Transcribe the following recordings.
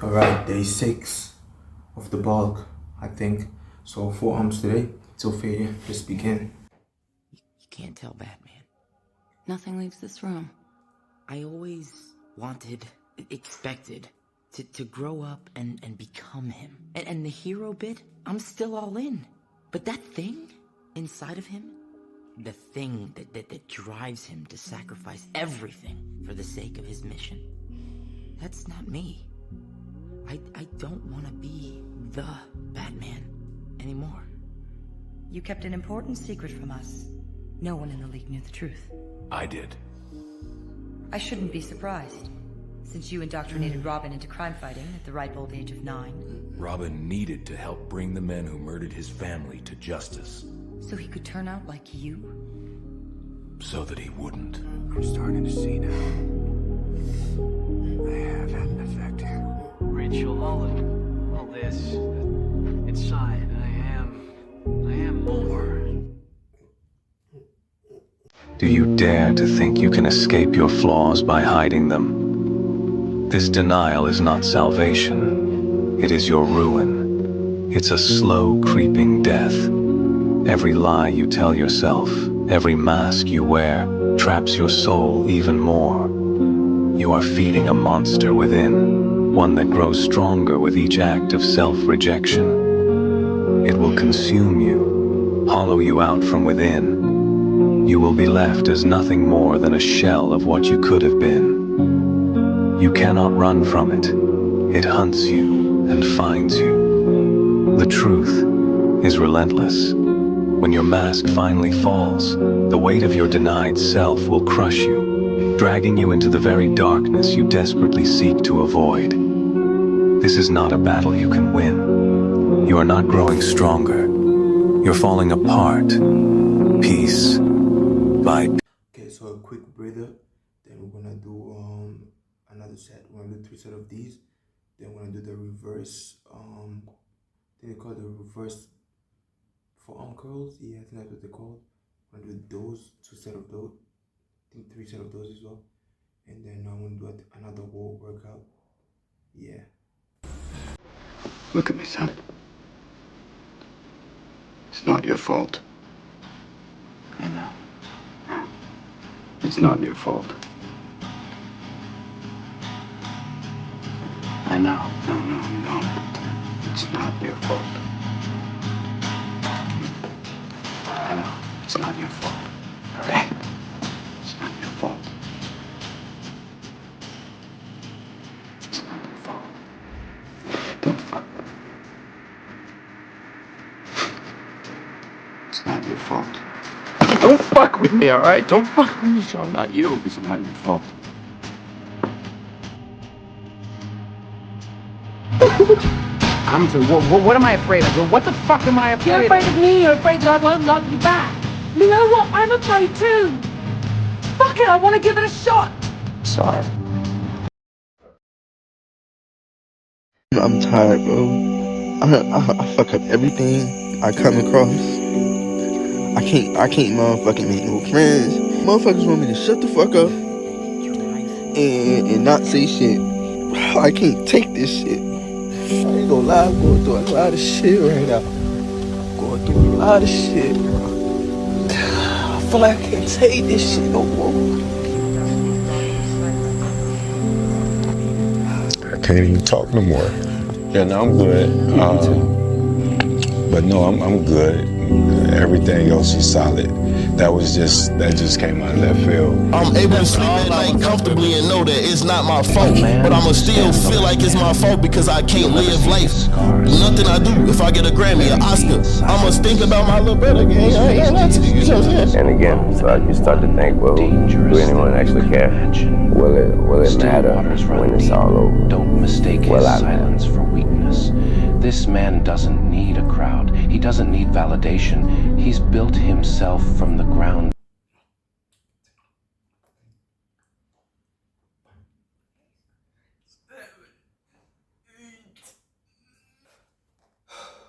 Alright, day 6 of the bulk, I think. So 4 arms today. So failure, let's begin. You can't tell Batman. Nothing leaves this room. I always wanted, expected to grow up and become him. And the hero bit, I'm still all in. But that thing inside of him, the thing that drives him to sacrifice everything for the sake of his mission, that's not me. I don't want to be the Batman anymore. You kept an important secret from us. No one in the League knew the truth. I did. I shouldn't be surprised, since you indoctrinated Robin into crime fighting at the ripe old age of 9. Robin needed to help bring the men who murdered his family to justice. So he could turn out like you? So that he wouldn't. I'm starting to see now. I have had an effect here. Rachel, all this inside, I am more. Do you dare to think you can escape your flaws by hiding them? This denial is not salvation. It is your ruin. It's a slow, creeping death. Every lie you tell yourself, every mask you wear, traps your soul even more. You are feeding a monster within, one that grows stronger with each act of self-rejection. It will consume you, hollow you out from within. You will be left as nothing more than a shell of what you could have been. You cannot run from it. It hunts you and finds you. The truth is relentless. When your mask finally falls, the weight of your denied self will crush you, dragging you into the very darkness you desperately seek to avoid. This is not a battle you can win. You are not growing stronger. You're falling apart, piece by piece. Okay, so a quick breather. Then we're gonna do another set. We're gonna do 3 sets of these. Then we're gonna do the reverse. They call it the reverse forearm curls. Yeah, I think that's what they're called. We're gonna do those 2 sets of those. I think 3 sets of those as well. And then I'm gonna do another wall workout. Yeah. Look at me, son. It's not your fault. I know. It's not your fault. I know. No. It's not your fault. I know. It's not your fault. All right? It's not your fault. It's not your fault. Don't fuck. It's not your fault. Don't fuck with me, all right? Don't fuck with me, Sean. Not you. It's not your fault. I'm afraid. What am I afraid of? What the fuck am I afraid of? You're afraid of me. You're afraid that I won't love you back. You know what? I'm afraid too. Fuck it. I want to give it a shot. Sorry. I'm tired, bro. I fuck up everything I come across. I can't motherfucking make no friends. Motherfuckers want me to shut the fuck up and not say shit. I can't take this shit. I ain't gonna lie, I'm going through a lot of shit right now. Going through a lot of shit, bro. I feel like I can't take this shit no more. I can't even talk no more. Yeah, no, I'm good. But no, I'm good. Everything else is solid. That just came out of left field. I'm able to sleep at night comfortably and know that it's not my fault. But I'ma still feel like it's my fault because I can't live life. Nothing I do, if I get a Grammy, an Oscar, I must think about my little brother again. I ain't lying to you, you know what I'm saying? And again, so you start to think, well, do anyone actually care? Will it matter when it's all over? Don't mistake his silence for weakness. This man doesn't need a crowd. He doesn't need validation. He's built himself from the ground.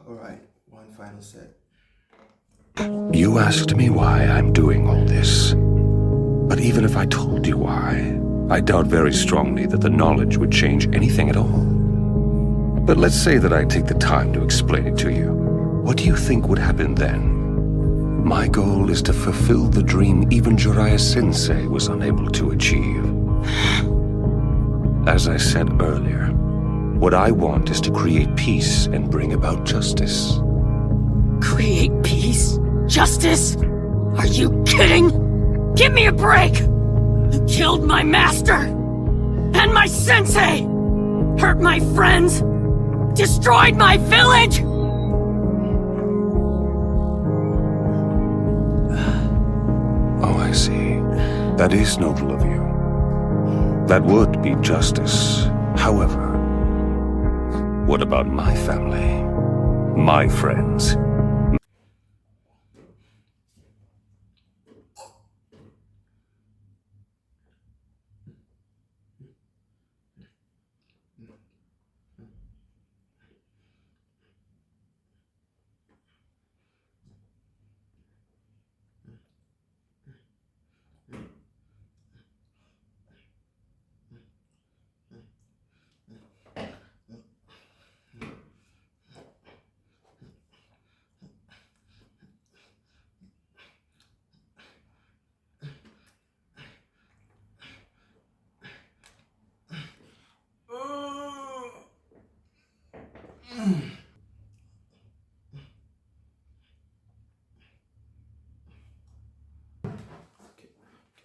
Alright, one final set. You asked me why I'm doing all this. But even if I told you why, I doubt very strongly that the knowledge would change anything at all. But let's say that I take the time to explain it to you. What do you think would happen then? My goal is to fulfill the dream even Jiraiya Sensei was unable to achieve. As I said earlier, what I want is to create peace and bring about justice. Create peace? Justice? Are you kidding? Give me a break! You killed my master! And my sensei! Hurt my friends! Destroyed my village! Oh, I see. That is noble of you. That would be justice. However, what about my family? My friends?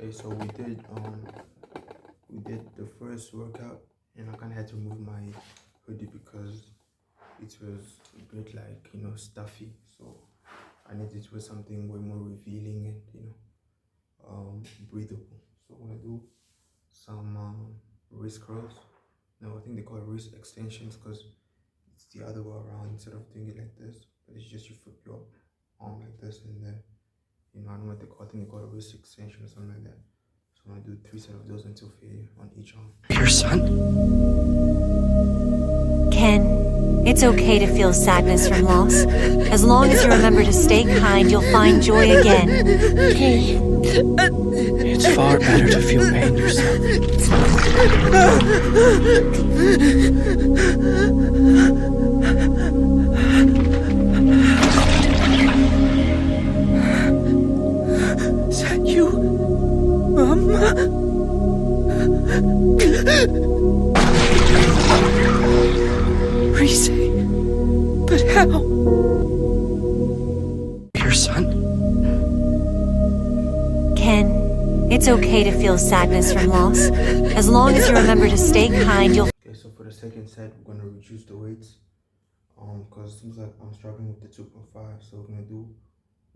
Okay, so we did the first workout, and I kind of had to remove my hoodie because it was a bit like, you know, stuffy. So I needed to wear something way more revealing and, you know, breathable. So I'm gonna do some wrist curls. No, I think they call it wrist extensions because it's the other way around. Instead of doing it like this, but it's just you flip your arm like this, and then, you know, I don't know what they call. I think they call it wrist extension or something like that. So I'm gonna do 3 sets of those until failure on each arm. Your son? Ken, it's okay to feel sadness from loss. As long as you remember to stay kind, you'll find joy again. It's far better to feel pain yourself. Is that you, Mama? Reese, but how? Your son? Ken, it's okay to feel sadness from loss. As long as you remember to stay kind, you'll... Okay, so for the second set, we're gonna reduce the weights. Because it seems like I'm struggling with the 2.5, so we're gonna do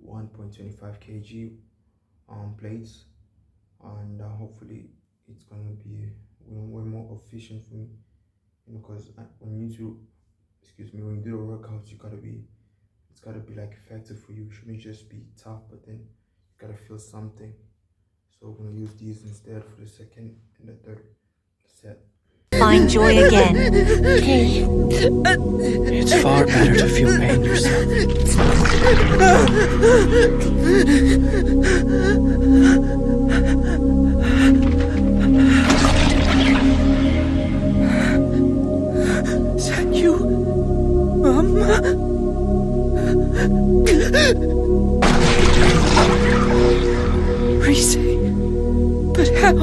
1.25 kg plates, and hopefully it's gonna be, you know, way more efficient for me. You know, because when you do, when you do the workouts, it's gotta be like effective for you. It shouldn't just be tough, but then you gotta feel something. So we're gonna use these instead for the second and the third set. Find joy again. It's far better to feel pain yourself. Is that you, Mama? Reese, but how?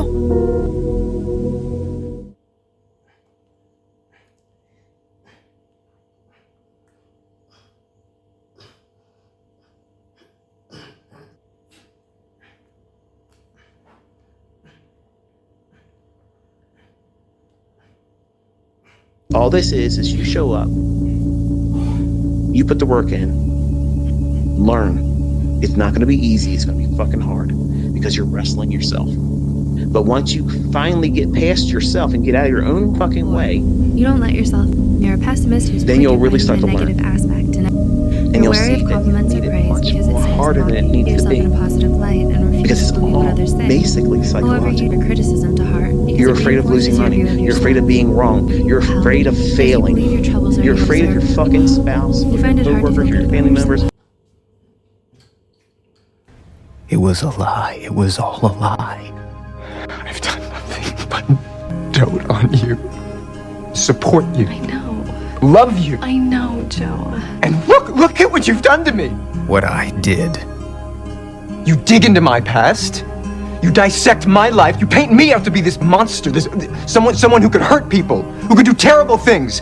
All this is you show up, you put the work in, learn. It's not going to be easy. It's going to be fucking hard because you're wrestling yourself. But once you finally get past yourself and get out of your own fucking way, you don't let yourself. You're a pessimist who's then you'll really start to learn. Negative aspect to and you'll see that you need it much more harder than it needs to be. In a positive light and because it's all basically psychological. However, you take criticism to heart. You're afraid of losing money. You're afraid of being wrong. You're afraid of failing. You're afraid of your fucking spouse, your co-workers, your family members. It was a lie. It was all a lie. I've done nothing but dote on you, support you. I know. love you. I know, Joe. And look at what you've done to me. What I did. You dig into my past. You dissect my life. You paint me out to be this monster, this someone who could hurt people, who could do terrible things.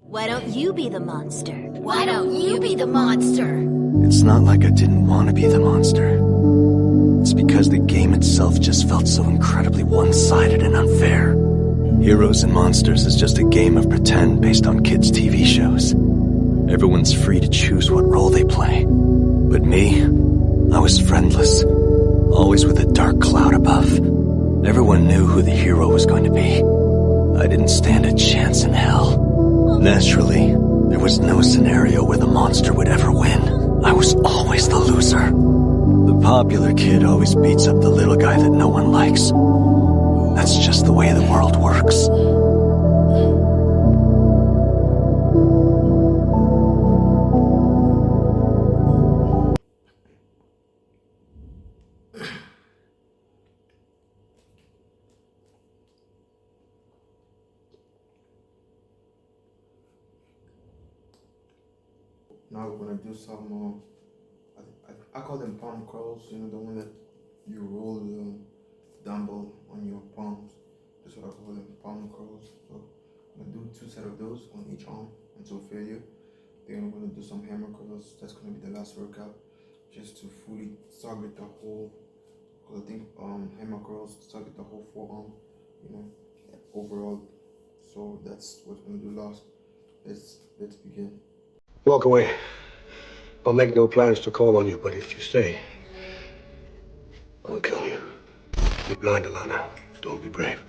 Why don't you be the monster? Why don't you be the monster? It's not like I didn't want to be the monster. It's because the game itself just felt so incredibly one-sided and unfair. Heroes and Monsters is just a game of pretend based on kids' TV shows. Everyone's free to choose what role they play. But me, I was friendless, always with a dark cloud above. Everyone knew who the hero was going to be. I didn't stand a chance in hell. Naturally, there was no scenario where the monster would ever win. I was always the loser. The popular kid always beats up the little guy that no one likes. That's just the way the world works. Now we're gonna do some. I call them palm curls. You know, the one that you roll the dumbbell on your palms. That's what I call them, palm curls. So I'm gonna do 2 sets of those on each arm until failure. Then I'm gonna do some hammer curls. That's gonna be the last workout, just to fully target the whole. Because I think hammer curls target the whole forearm. You know, overall. So that's what we're gonna do last. Let's begin. Walk away. I'll make no plans to call on you, but if you stay, I'll kill you. Be blind, Alana. Don't be brave.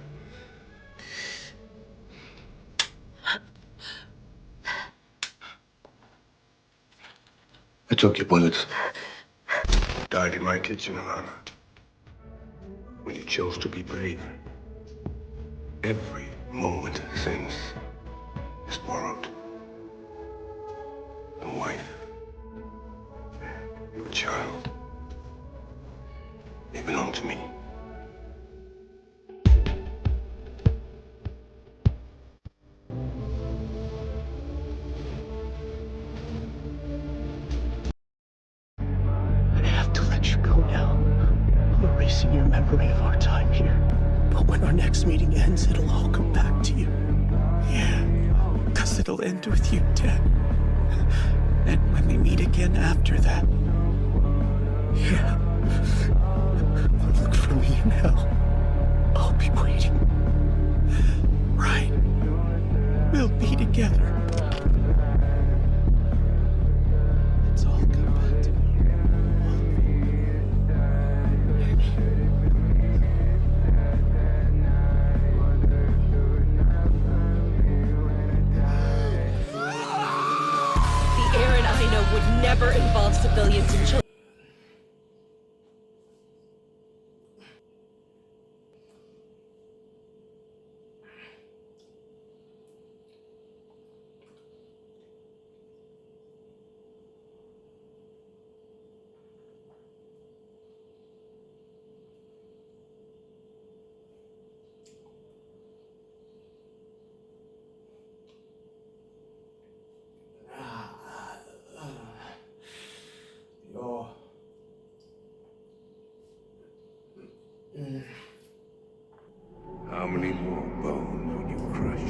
I took your bullets. Died in my kitchen, Alana. When you chose to be brave. Every moment since is borrowed. A wife. Your child. They belong to me. I have to let you go now. I'm erasing your memory of our time here. But when our next meeting ends, it'll all come back to you. Yeah, because it'll end with you dead. And when we meet again after that, yeah, look for me in hell. I'll be waiting. Right? We'll be together. It's all come back to me. The Aaron I know would never involve civilians and children. Yo. How many more bones will you crush?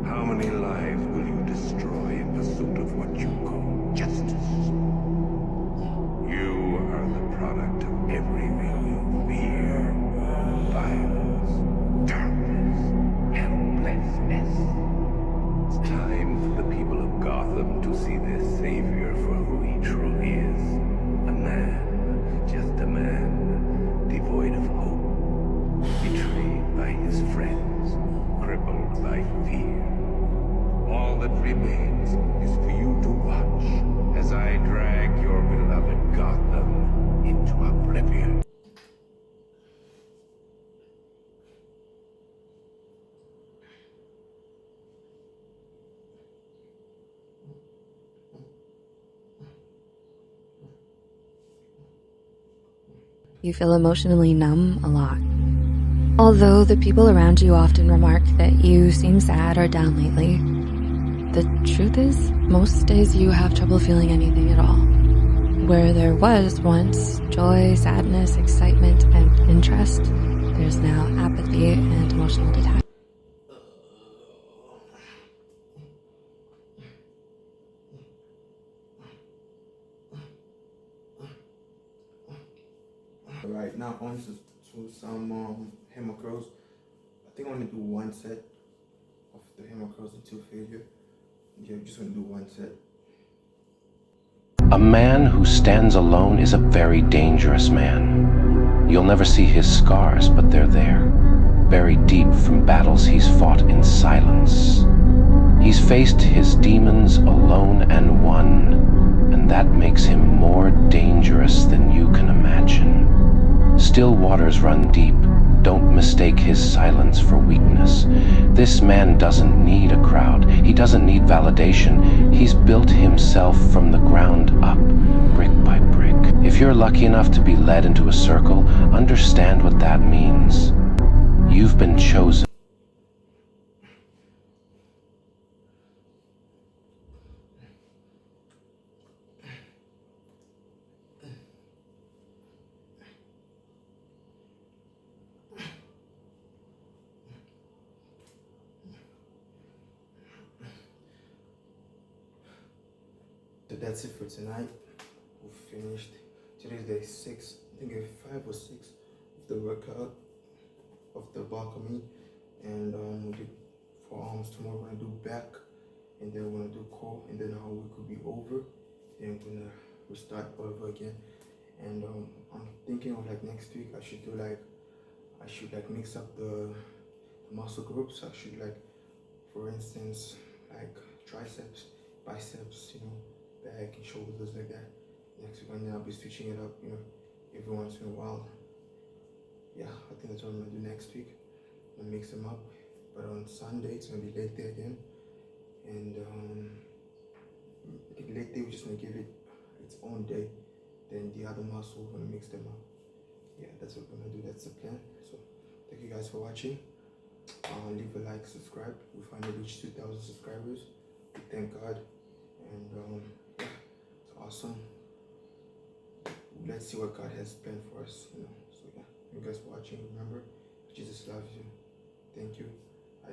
How many lives will you destroy in pursuit of what you call justice? You are the product of everything you fear. Violence, darkness, helplessness. It's time for the people of Gotham to see their savior for who he truly is. A man, just a man, devoid of hope, betrayed by his friends, crippled by fear. All that remains is for you to watch as I drag your beloved Gotham into oblivion. You feel emotionally numb a lot. Although the people around you often remark that you seem sad or down lately, the truth is, most days you have trouble feeling anything at all. Where there was once joy, sadness, excitement, and interest, there's now apathy and emotional detachment. Right now, on to some hammer curls. I think I want to do one set of the hammer curls until failure. Yeah, just want to do one set. A man who stands alone is a very dangerous man. You'll never see his scars, but they're there, buried deep from battles he's fought in silence. He's faced his demons alone and won, and that makes him more dangerous than you can imagine. Still waters run deep. Don't mistake his silence for weakness. This man doesn't need a crowd. He doesn't need validation. He's built himself from the ground up, brick by brick. If you're lucky enough to be led into a circle, understand what that means. You've been chosen. So that's it for tonight. We finished. Today's day 6, I think it's 5 or 6 of the workout of the balcony, and we did forearms. Tomorrow we're gonna do back, and then we're gonna do core, and then our week will be over. Then we're gonna restart all over again. And I'm thinking of like next week I should mix up the muscle groups. I should like, for instance, like triceps, biceps, back and shoulders like that. Next week, and then I'll be switching it up, every once in a while. Yeah, I think that's what I'm gonna do next week. I'm gonna mix them up. But on Sunday, it's gonna be leg day again. And I think leg day, we're just gonna give it its own day. Then the other muscle, we're gonna mix them up. Yeah, that's what we're gonna do. That's the plan. So thank you guys for watching. Leave a like, subscribe. We finally reached 2,000 subscribers. Thank God. And yeah, it's awesome. Let's see what God has planned for us. So yeah, thank you guys for watching. Remember, Jesus loves you. Thank you.